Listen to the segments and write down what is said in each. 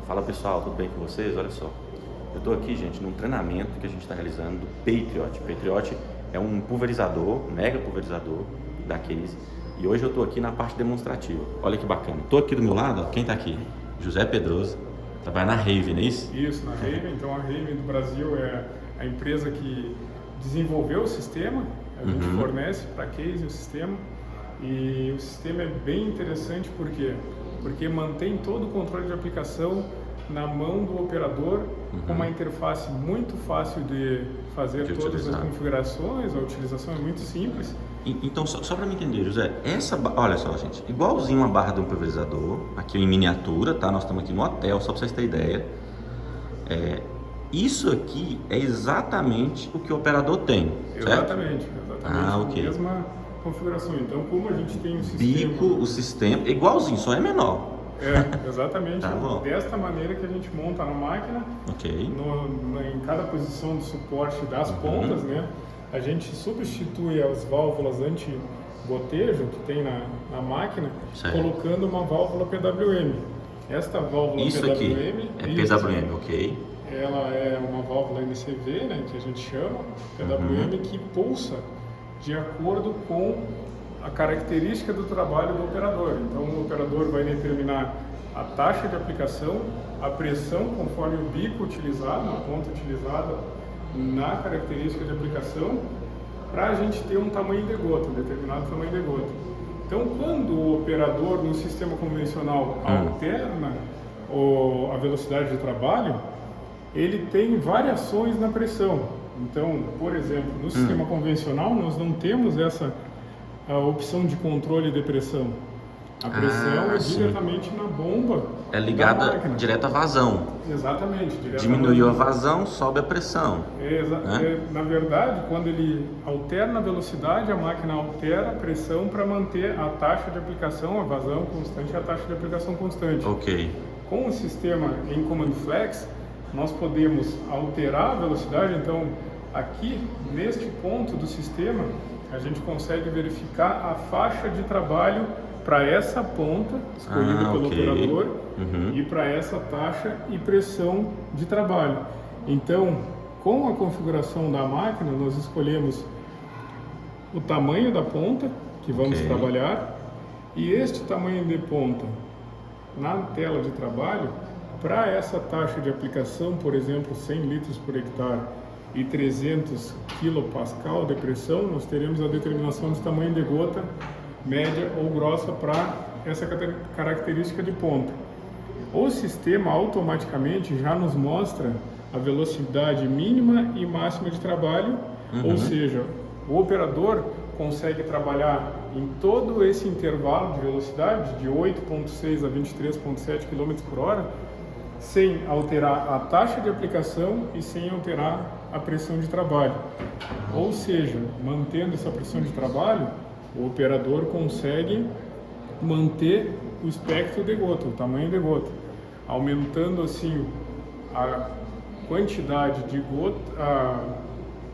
Fala pessoal, tudo bem com vocês? Olha só, eu estou aqui, gente, num treinamento que a gente está realizando do Patriot. Patriot é um pulverizador, um mega pulverizador da Case, e hoje eu estou aqui na parte demonstrativa. Olha que bacana. Estou aqui do meu lado, ó, quem está aqui? José Pedroso, trabalha na Raven, não é isso? Isso, na Raven. Então a Raven do Brasil é a empresa que desenvolveu o sistema, a gente fornece para a Case o sistema, e o sistema é bem interessante porque mantém todo o controle de aplicação na mão do operador, com uma interface muito fácil de fazer todas as configurações, a utilização é muito simples. Então, só para me entender, José, olha só, gente, igualzinho uma barra de um pulverizador, aqui em miniatura, tá? Nós estamos aqui no hotel, só para vocês terem ideia. Isso aqui é exatamente o que o operador tem, certo? Exatamente. Ah, ok. A mesma configuração. Então, como a gente tem um sistema... Bico, o sistema, igualzinho, só é menor. Exatamente. Tá bom. Desta maneira que a gente monta na máquina, em cada posição de suporte das pontas, né? A gente substitui as válvulas anti-gotejo que tem na máquina, colocando uma válvula PWM. Esta válvula Isso PWM... aqui é PWM, ok. Ela é uma válvula NCV, né, que a gente chama, PWM, que pulsa de acordo com a característica do trabalho do operador. Então, o operador vai determinar a taxa de aplicação, a pressão conforme o bico utilizado, a ponta utilizada na característica de aplicação, para a gente ter um tamanho de gota, um determinado tamanho de gota. Então, quando o operador no sistema convencional alterna a velocidade de trabalho, ele tem variações na pressão. Então, por exemplo, no sistema convencional nós não temos essa opção de controle de pressão. A pressão é diretamente na bomba. É ligada direto à vazão. Exatamente. Diminuiu a vazão, sobe a pressão. Na verdade, quando ele alterna a velocidade, a máquina altera a pressão para manter a taxa de aplicação, a vazão constante e a taxa de aplicação constante. Ok. Com o sistema em Command Flex, nós podemos alterar a velocidade. Então, aqui, neste ponto do sistema, a gente consegue verificar a faixa de trabalho para essa ponta, escolhida pelo operador, e para essa taxa e pressão de trabalho. Então, com a configuração da máquina, nós escolhemos o tamanho da ponta que vamos trabalhar, e este tamanho de ponta na tela de trabalho, para essa taxa de aplicação, por exemplo, 100 litros por hectare e 300 kPa de pressão, nós teremos a determinação de tamanho de gota média ou grossa para essa característica de ponta. O sistema automaticamente já nos mostra a velocidade mínima e máxima de trabalho, ou seja, o operador consegue trabalhar em todo esse intervalo de velocidade de 8,6 a 23,7 km por hora, sem alterar a taxa de aplicação e sem alterar a pressão de trabalho. Ou seja, mantendo essa pressão de trabalho, o operador consegue manter o espectro de gota, o tamanho de gota, aumentando assim a quantidade de gota, a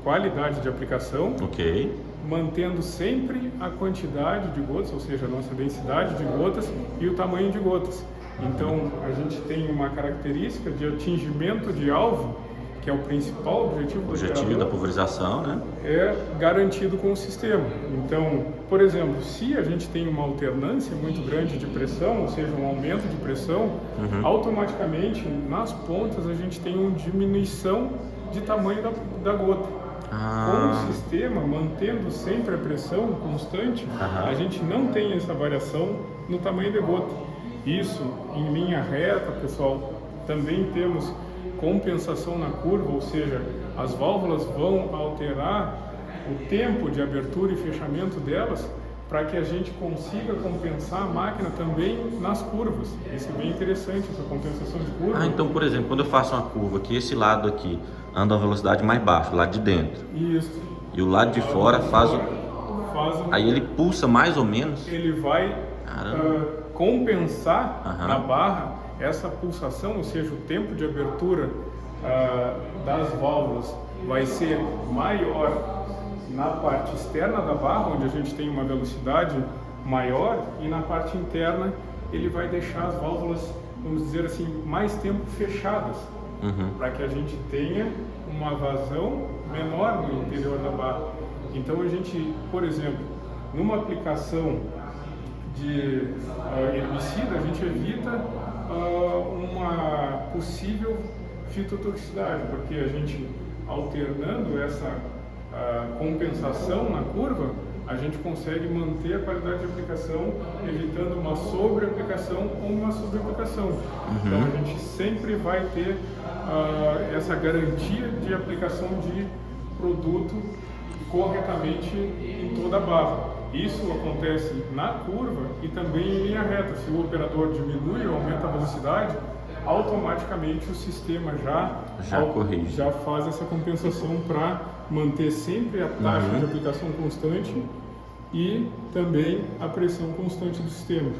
qualidade de aplicação, mantendo sempre a quantidade de gotas, ou seja, a nossa densidade de gotas e o tamanho de gotas. Então, a gente tem uma característica de atingimento de alvo, que é o principal objetivo do operador, da pulverização, né? É garantido com o sistema. Então, por exemplo, se a gente tem uma alternância muito grande de pressão, ou seja, um aumento de pressão, automaticamente nas pontas a gente tem uma diminuição de tamanho da gota. Com o sistema mantendo sempre a pressão constante, a gente não tem essa variação no tamanho da gota. Isso em linha reta, pessoal. Também temos compensação na curva, ou seja, as válvulas vão alterar o tempo de abertura e fechamento delas para que a gente consiga compensar a máquina também nas curvas. Isso é bem interessante, essa compensação de curva. Então, por exemplo, quando eu faço uma curva que esse lado aqui anda a velocidade mais baixa, o lado de dentro. Isso. E o lado de fora aí ele pulsa mais ou menos? Ele vai compensar na barra essa pulsação, ou seja, o tempo de abertura das válvulas vai ser maior na parte externa da barra, onde a gente tem uma velocidade maior, e na parte interna ele vai deixar as válvulas vamos dizer assim, mais tempo fechadas, para que a gente tenha uma vazão menor no interior da barra. Então a gente, por exemplo, numa aplicação de herbicida, a gente evita uma possível fitotoxicidade, porque a gente, alternando essa compensação na curva, a gente consegue manter a qualidade de aplicação, evitando uma sobreaplicação ou uma subaplicação. Então a gente sempre vai ter essa garantia de aplicação de produto corretamente em toda a barra. Isso acontece na curva e também em linha reta. Se o operador diminui ou aumenta a velocidade, automaticamente o sistema já faz essa compensação para manter sempre a taxa de aplicação constante e também a pressão constante do sistema.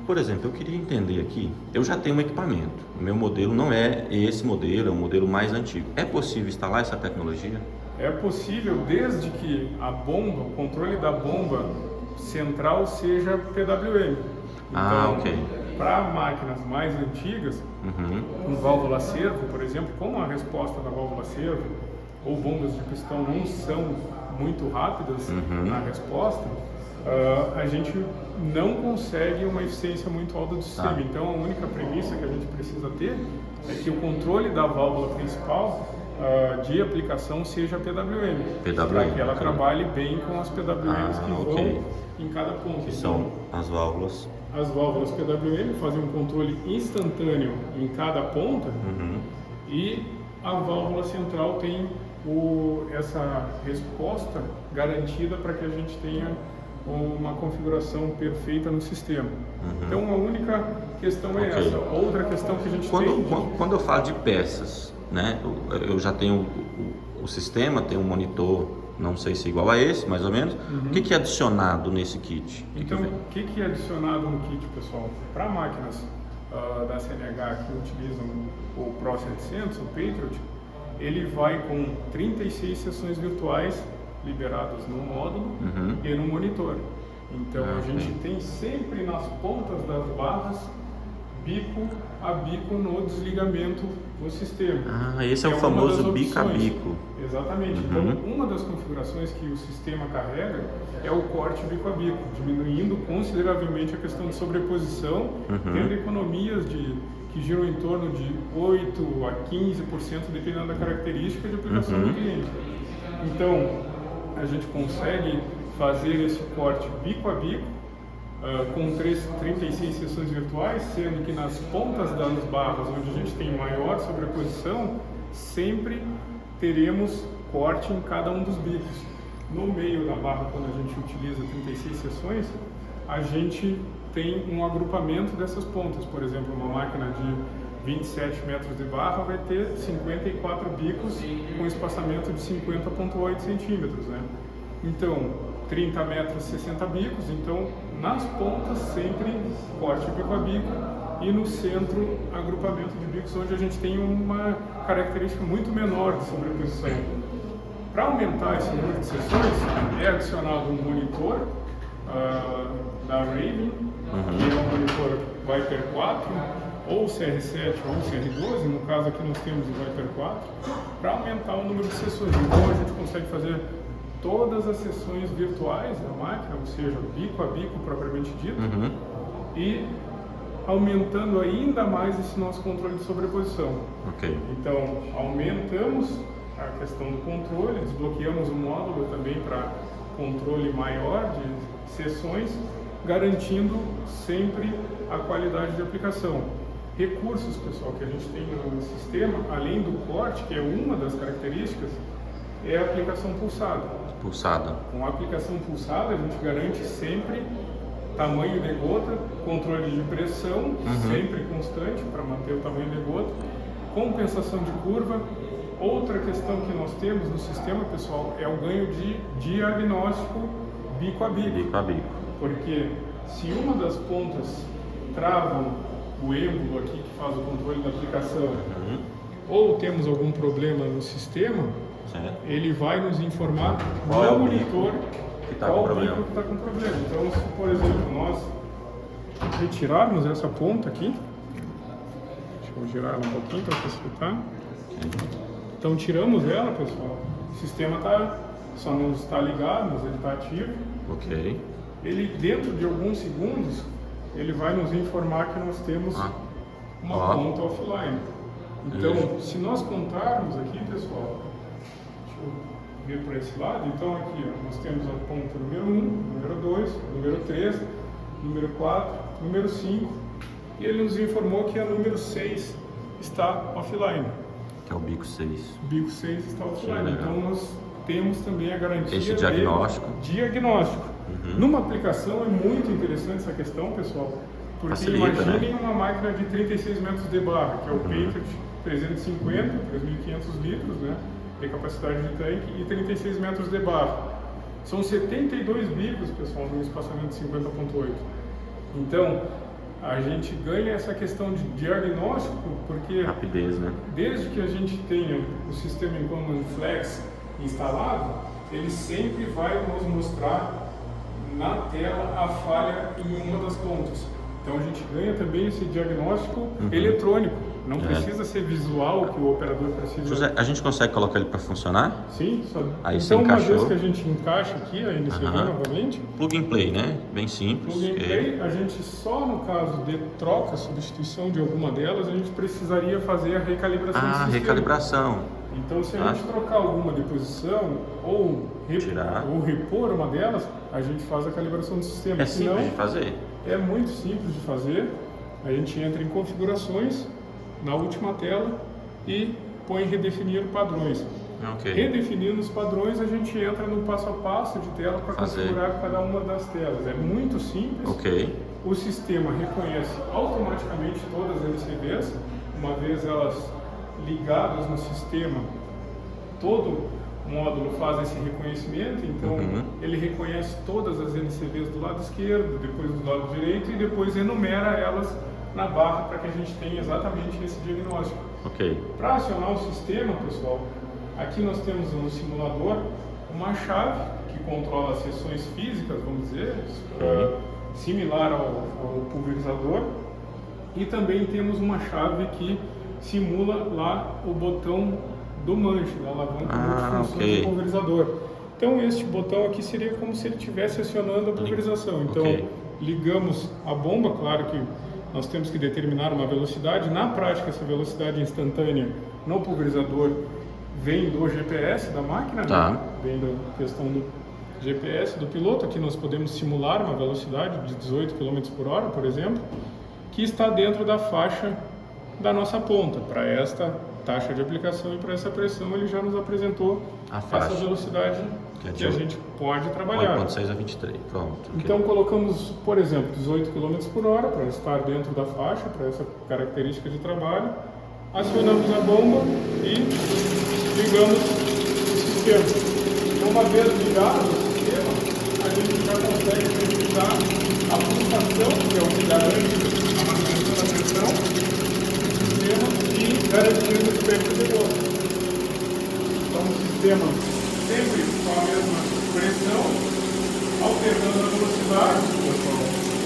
Por exemplo, eu queria entender aqui, eu já tenho um equipamento, o meu modelo não é esse modelo, é um modelo mais antigo. É possível instalar essa tecnologia? É possível desde que a bomba, o controle da bomba central seja PWM. Então, para máquinas mais antigas, com válvula servo, por exemplo, como a resposta da válvula servo ou bombas de pistão não são muito rápidas na resposta, a gente não consegue uma eficiência muito alta do sistema. Então a única premissa que a gente precisa ter é que o controle da válvula principal de aplicação seja PWM, para que ela trabalhe bem com as PWMs que vão em cada ponto. Que são as válvulas? As válvulas PWM fazem um controle instantâneo em cada ponta e a válvula central tem essa resposta garantida para que a gente tenha uma configuração perfeita no sistema. Então a única questão é essa. Outra questão que a gente tem... Quando eu falo de peças, né, eu já tenho o sistema, tem um monitor, não sei se é igual a esse, mais ou menos. O que é adicionado nesse kit? Então, o que é adicionado no kit, pessoal? Para máquinas da CNH que utilizam o Pro 700, o Patriot, ele vai com 36 sessões virtuais liberadas no módulo e no monitor. Então a gente tem sempre nas pontas das barras bico a bico no desligamento do sistema. Esse é o famoso bico a bico. Exatamente. Então uma das configurações que o sistema carrega é o corte bico a bico, diminuindo consideravelmente a questão de sobreposição, tendo economias que giram em torno de 8 a 15%, dependendo da característica de aplicação do cliente. Então, a gente consegue fazer esse corte bico a bico, com 36 sessões virtuais, sendo que nas pontas das barras, onde a gente tem maior sobreposição, sempre teremos corte em cada um dos bicos. No meio da barra, quando a gente utiliza 36 sessões, a gente tem um agrupamento dessas pontas. Por exemplo, uma máquina de 27 metros de barra vai ter 54 bicos com espaçamento de 50,8 centímetros, né? Então, 30 metros, 60 bicos. Então, nas pontas, sempre corte bico a bico e no centro, agrupamento de bicos, onde a gente tem uma característica muito menor de sobreposição. Para aumentar esse número de sessões, é adicionado um monitor da Raven, que é um monitor Viper 4, ou CR7 ou CR12, no caso aqui nós temos o Viper 4, para aumentar o número de sessões. Então a gente consegue fazer todas as sessões virtuais da máquina, ou seja, bico a bico propriamente dito, e aumentando ainda mais esse nosso controle de sobreposição. Então aumentamos a questão do controle, desbloqueamos o módulo também para controle maior de sessões, garantindo sempre a qualidade de aplicação. Recursos, pessoal, que a gente tem no sistema, além do corte, que é uma das características, é a aplicação pulsada. Com a aplicação pulsada, a gente garante sempre tamanho de gota, controle de pressão, sempre constante para manter o tamanho de gota, compensação de curva. Outra questão que nós temos no sistema, pessoal, é o ganho de diagnóstico bico a bico. Porque se uma das pontas trava o êmbolo aqui que faz o controle da aplicação, ou temos algum problema no sistema, ele vai nos informar no monitor qual bico que está com problema. Então, se por exemplo nós retirarmos essa ponta aqui, Vou girar ela um pouquinho para facilitar. Então tiramos ela, pessoal. O sistema só não está ligado, mas ele está ativo. Ok. Ele, dentro de alguns segundos, ele vai nos informar que nós temos uma ponta offline. Então, se nós contarmos aqui, pessoal, deixa eu ver para esse lado. Então, aqui ó, nós temos a ponta número 1, número 2, número 3, número 4, número 5. E ele nos informou que a número 6 está offline. Que é o bico 6. O bico 6 está offline. Então, nós temos também a garantia esse diagnóstico. Numa aplicação é muito interessante essa questão, pessoal, porque facilita, imaginem né? uma máquina de 36 metros de barra, que é o Patriot 350, 3.500 litros, né, de capacidade de tanque, e 36 metros de barra. São 72 bicos, pessoal, no espaçamento de 50.8. Então, a gente ganha essa questão de diagnóstico, porque rapidez, né? Desde que a gente tenha o sistema em Command Flex instalado, ele sempre vai nos mostrar na tela a falha em uma das pontas. Então a gente ganha também esse diagnóstico eletrônico. Não precisa ser visual, que o operador precisa. José, a gente consegue colocar ele para funcionar? Sim, só. Aí então uma encaixou. vez que a gente encaixa aqui a NCV novamente. Plug and play, né? Bem simples. Plug and play, a gente só no caso de troca, substituição de alguma delas, a gente precisaria fazer a recalibração do sistema. Recalibração. Então, se a gente trocar alguma de posição ou repor uma delas, a gente faz a calibração do sistema. É simples de fazer? É muito simples de fazer. A gente entra em configurações na última tela e põe redefinir padrões. Redefinindo os padrões, a gente entra no passo a passo de tela para configurar cada uma das telas. É muito simples. O sistema reconhece automaticamente todas as LCVs, uma vez elas ligadas no sistema, todo módulo faz esse reconhecimento, então ele reconhece todas as NCVs do lado esquerdo, depois do lado direito e depois enumera elas na barra para que a gente tenha exatamente esse diagnóstico. Para acionar o sistema, pessoal, aqui nós temos no simulador uma chave que controla as seções físicas, vamos dizer, similar ao pulverizador, e também temos uma chave que simula lá o botão do manche, da alavanca multifunções do pulverizador. Então este botão aqui seria como se ele estivesse acionando a pulverização. Então ligamos a bomba, claro que nós temos que determinar uma velocidade. Na prática, essa velocidade instantânea no pulverizador vem do GPS da máquina, vem da questão do GPS do piloto. Aqui nós podemos simular uma velocidade de 18 km por hora, por exemplo, que está dentro da faixa da nossa ponta. Para esta taxa de aplicação e para essa pressão, ele já nos apresentou essa velocidade que a gente pode trabalhar. 8.6 a 23, pronto. Então colocamos, por exemplo, 18 km por hora para estar dentro da faixa, para essa característica de trabalho. Acionamos a bomba e ligamos o sistema. Então, uma vez ligado o sistema, a gente já consegue verificar a pulsação, que é o que garante a manutenção da pressão do sistema e garantindo o espectro de gosto. Então, o sistema sempre com a mesma pressão, alternando a velocidade,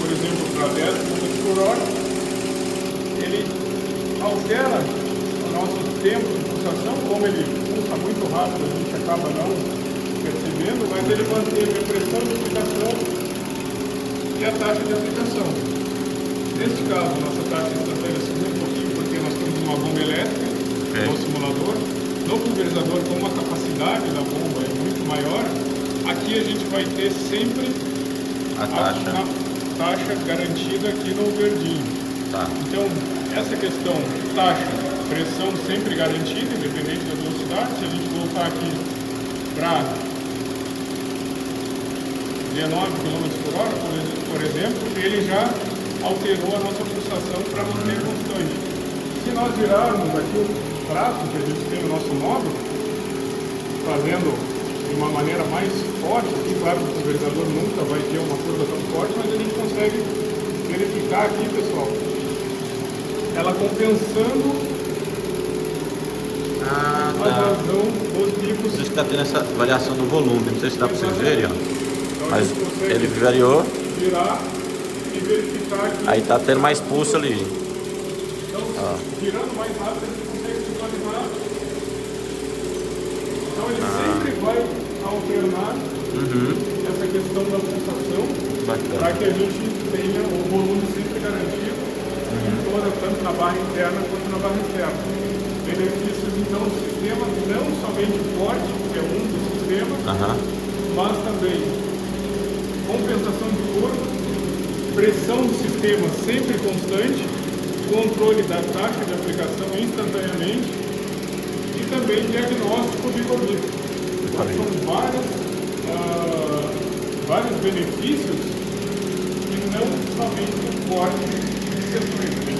por exemplo, para 10 km por hora, ele altera o nosso tempo de pulsação. Como ele pulsa muito rápido, a gente acaba não percebendo, mas ele manteve a pressão de aplicação e a taxa de aplicação. Neste caso, nossa taxa instantânea subiu um pouquinho porque nós temos uma bomba elétrica no simulador. No pulverizador, como a capacidade da bomba é muito maior, aqui a gente vai ter sempre a taxa garantida aqui no verdinho. Então, essa questão taxa, pressão sempre garantida, independente da velocidade. Se a gente voltar aqui para 19 km por hora, por exemplo, ele já alterou a nossa pulsação para manter constante. Se nós virarmos aqui o prato que a gente tem no nosso módulo, fazendo de uma maneira mais forte, aqui, claro que o pulverizador nunca vai ter uma curva tão forte, mas a gente consegue verificar aqui, pessoal, ela compensando a vazão dos bicos. Por isso que está tendo essa variação do volume, não sei se dá para vocês verem, Então, mas ele variou. Virar e verificar aqui. Aí está tendo mais pulso ali. Então, se Girando mais rápido, ele consegue visualizar. Então ele sempre vai alternar essa questão da pulsação para que a gente tenha o volume sempre garantido em toda, tanto na barra interna quanto na barra externa. Benefícios então do sistema, não somente o corte, que é um dos sistemas, mas também compensação de corpo, pressão do sistema sempre constante, controle da taxa de aplicação instantaneamente e também diagnóstico de Covid. Então, são vários benefícios e não somente o corte de sessões.